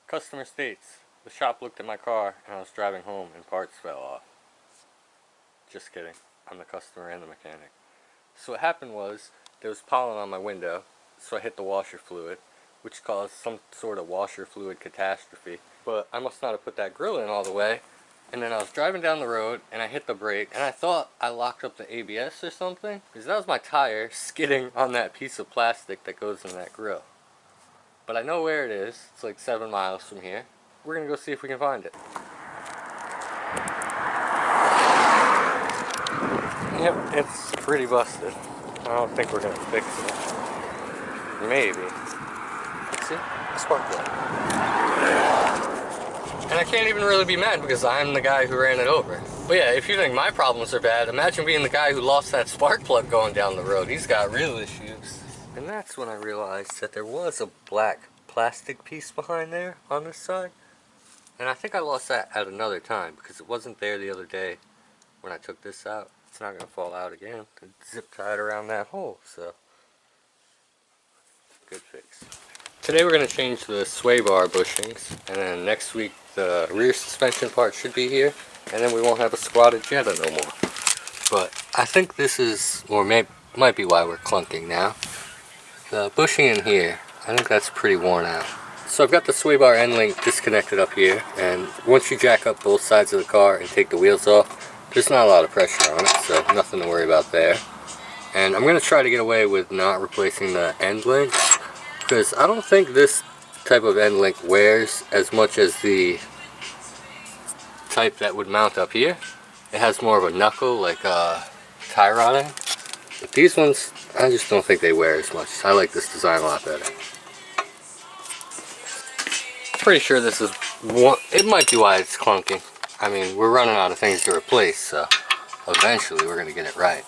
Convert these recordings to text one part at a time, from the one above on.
Customer states, the shop looked at my car and I was driving home and parts fell off. Just kidding. I'm the customer and the mechanic. So what happened was, there was pollen on my window, so I hit the washer fluid, which caused some sort of washer fluid catastrophe. But I must not have put that grill in all the way, and then I was driving down the road and I hit the brake and I thought I locked up the ABS or something, because that was my tire skidding on that piece of plastic that goes in that grill. But I know where it is. It's like 7 miles from here. We're gonna go see if we can find it. Yep, it's pretty busted. I don't think we're gonna fix it. Maybe. See? A spark plug. And I can't even really be mad because I'm the guy who ran it over. But yeah, if you think my problems are bad, imagine being the guy who lost that spark plug going down the road. He's got real issues. And that's when I realized that there was a black plastic piece behind there on this side. And I think I lost that at another time because it wasn't there the other day when I took this out. It's not going to fall out again. It's zip tied around that hole, so good fix. Today we're going to change the sway bar bushings, and then next week the rear suspension part should be here, and then we won't have a squatted Jetta no more. But I think this is, or might be why we're clunking now. The bushing in here, I think that's pretty worn out. So I've got the sway bar end link disconnected up here, and once you jack up both sides of the car and take the wheels off, there's not a lot of pressure on it, so nothing to worry about there. And I'm going to try to get away with not replacing the end link, because I don't think this type of end link wears as much as the type that would mount up here. It has more of a knuckle, like tie rodding. But these ones, I just don't think they wear as much. I like this design a lot better. Pretty sure this is one, it might be why it's clunking. I mean, we're running out of things to replace, so eventually we're going to get it right.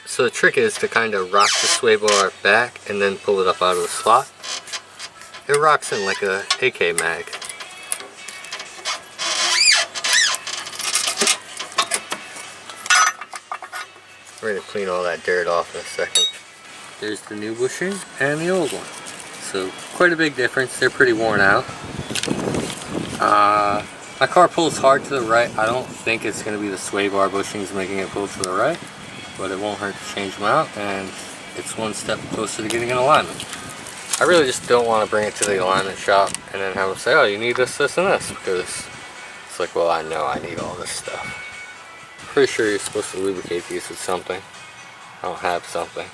So the trick is to kind of rock the sway bar back and then pull it up out of the slot. It rocks in like a AK mag. We're going to clean all that dirt off in a second. There's the new bushing and the old one. So quite a big difference. They're pretty worn out. My car pulls hard to the right. I don't think it's going to be the sway bar bushings making it pull to the right, but it won't hurt to change them out, and it's one step closer to getting in alignment. I really just don't want to bring it to the alignment shop and then have them say, oh, you need this, this, and this, because it's like, well, I know I need all this stuff. Pretty sure you're supposed to lubricate these with something. I don't have something.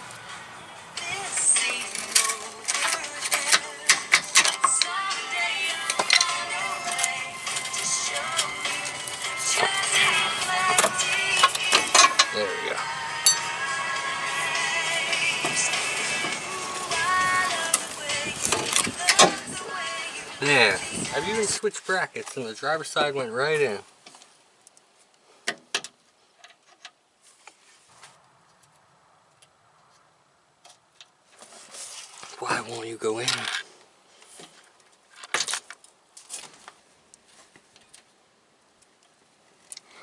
There we go. There. I've even switched brackets and the driver's side went right in. Why won't you go in?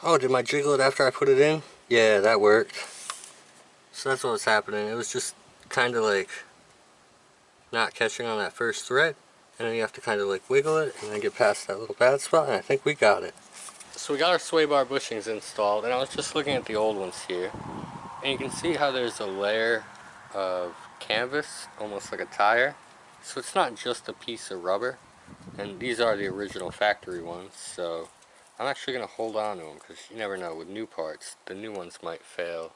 Oh, did my jiggle it after I put it in? Yeah, that worked. So that's what was happening. It was just kind of like not catching on that first thread, and then you have to kind of like wiggle it and then get past that little bad spot, and I think we got it. So we got our sway bar bushings installed, and I was just looking at the old ones here, and you can see how there's a layer of canvas, almost like a tire. So it's not just a piece of rubber, and these are the original factory ones, so I'm actually going to hold on to them, because you never know, with new parts, the new ones might fail.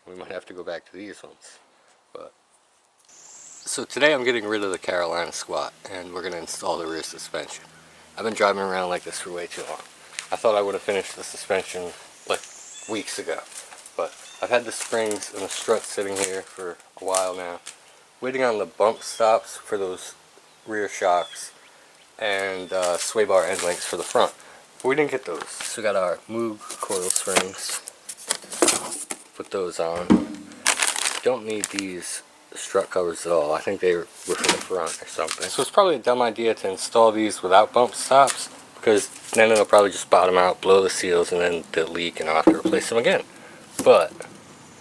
We might have to go back to these ones. But so today I'm getting rid of the Carolina squat, and we're going to install the rear suspension. I've been driving around like this for way too long. I thought I would have finished the suspension like weeks ago, but I've had the springs and the strut sitting here for a while now, waiting on the bump stops for those rear shocks and sway bar end links for the front. But we didn't get those. So we got our Moog coil springs. Put those on. Don't need these strut covers at all. I think they were for the front or something. So it's probably a dumb idea to install these without bump stops, because then it'll probably just bottom out, blow the seals, and then they'll leak and I'll have to replace them again. But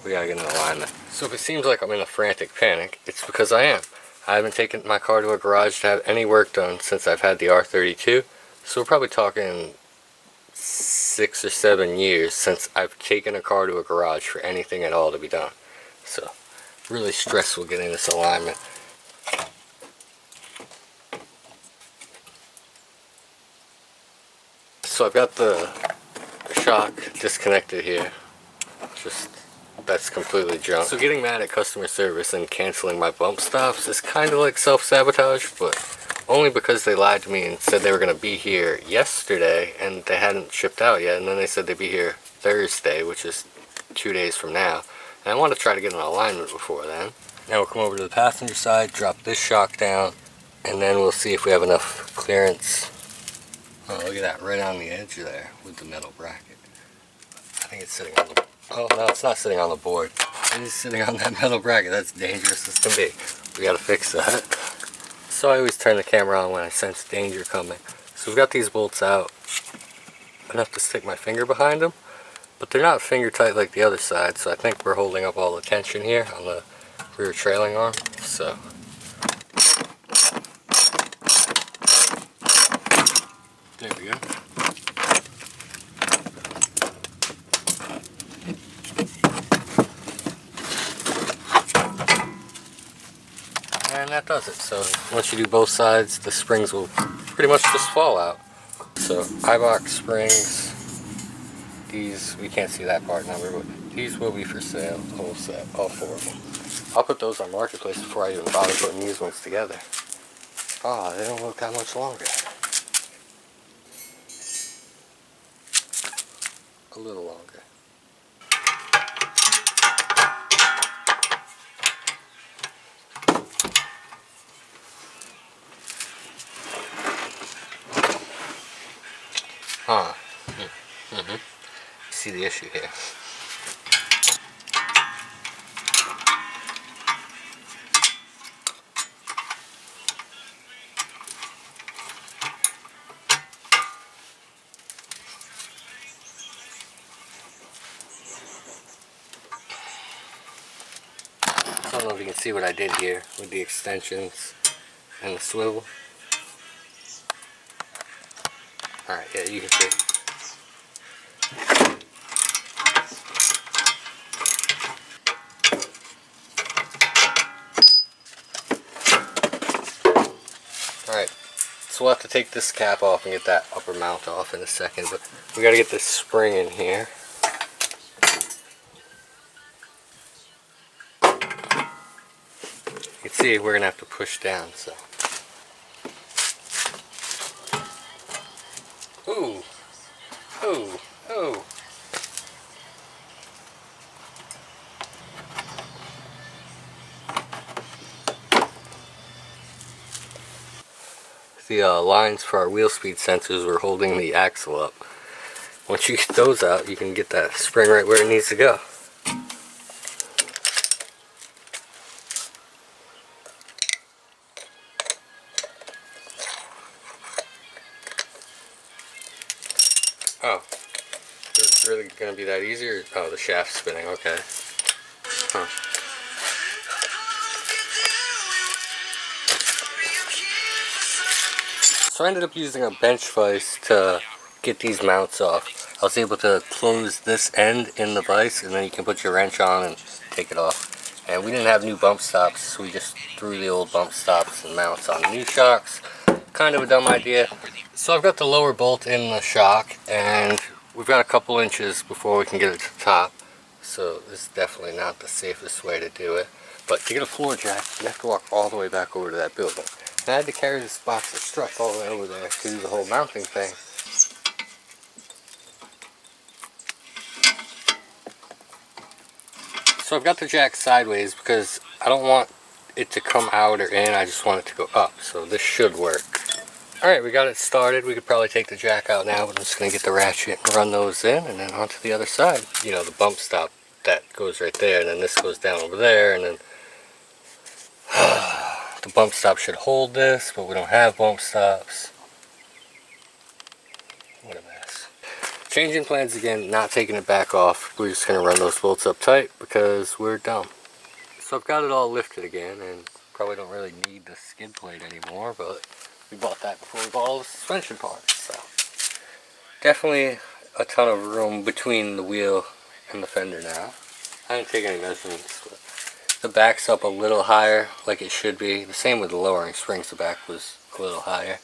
we gotta get an alignment. So if it seems like I'm in a frantic panic, it's because I am. I haven't taken my car to a garage to have any work done since I've had the R32. So we're probably talking 6 or 7 years since I've taken a car to a garage for anything at all to be done. So really stressful getting this alignment. So I've got the shock disconnected here. Just that's completely junk. So getting mad at customer service and canceling my bump stops is kind of like self-sabotage, but only because they lied to me and said they were going to be here yesterday and they hadn't shipped out yet, and then they said they'd be here Thursday, which is 2 days from now. And I want to try to get an alignment before then. Now we'll come over to the passenger side, drop this shock down, and then we'll see if we have enough clearance. Oh, look at that, right on the edge there with the metal bracket. I think it's sitting on the... Oh, no, it's not sitting on the board. It is sitting on that metal bracket. That's dangerous as can be. We gotta fix that. So I always turn the camera on when I sense danger coming. So we've got these bolts out, enough to stick my finger behind them, but they're not finger tight like the other side, so I think we're holding up all the tension here on the rear trailing arm. So there we go. And that does it. So once you do both sides, the springs will pretty much just fall out. So Ibach springs, these, we can't see that part number, but these will be for sale, whole set, all 4 of them. I'll put those on Marketplace before I even bother putting these ones together. Ah, they don't look that much longer. A little longer. Huh. Mm-hmm. See the issue here. I don't know if you can see what I did here with the extensions and the swivel. Alright, yeah, you can see. Alright, so we'll have to take this cap off and get that upper mount off in a second, but we gotta get this spring in here. You can see we're gonna have to push down, so. Ooh! Ooh! Ooh! The lines for our wheel speed sensors were holding the axle up. Once you get those out, you can get that spring right where it needs to go. Oh, so it's really going to be that easy? Or, oh, the shaft's spinning, okay. Huh. So I ended up using a bench vise to get these mounts off. I was able to close this end in the vise, and then you can put your wrench on and take it off. And we didn't have new bump stops, so we just threw the old bump stops and mounts on the new shocks. Kind of a dumb idea. So I've got the lower bolt in the shock, and we've got a couple inches before we can get it to the top. So this is definitely not the safest way to do it. But to get a floor jack, you have to walk all the way back over to that building. And I had to carry this box of struts all the way over there to do the whole mounting thing. So I've got the jack sideways because I don't want it to come out or in, I just want it to go up. So this should work. Alright, we got it started. We could probably take the jack out now, but I'm just going to get the ratchet and run those in and then onto the other side. You know, the bump stop, that goes right there, and then this goes down over there, and then the bump stop should hold this, but we don't have bump stops. What a mess. Changing plans again, not taking it back off. We're just going to run those bolts up tight because we're dumb. So I've got it all lifted again, and probably don't really need the skid plate anymore, but we bought that before we bought all the suspension parts. So definitely a ton of room between the wheel and the fender now. I didn't take any measurements, but the back's up a little higher like it should be. The same with the lowering springs, the back was a little higher.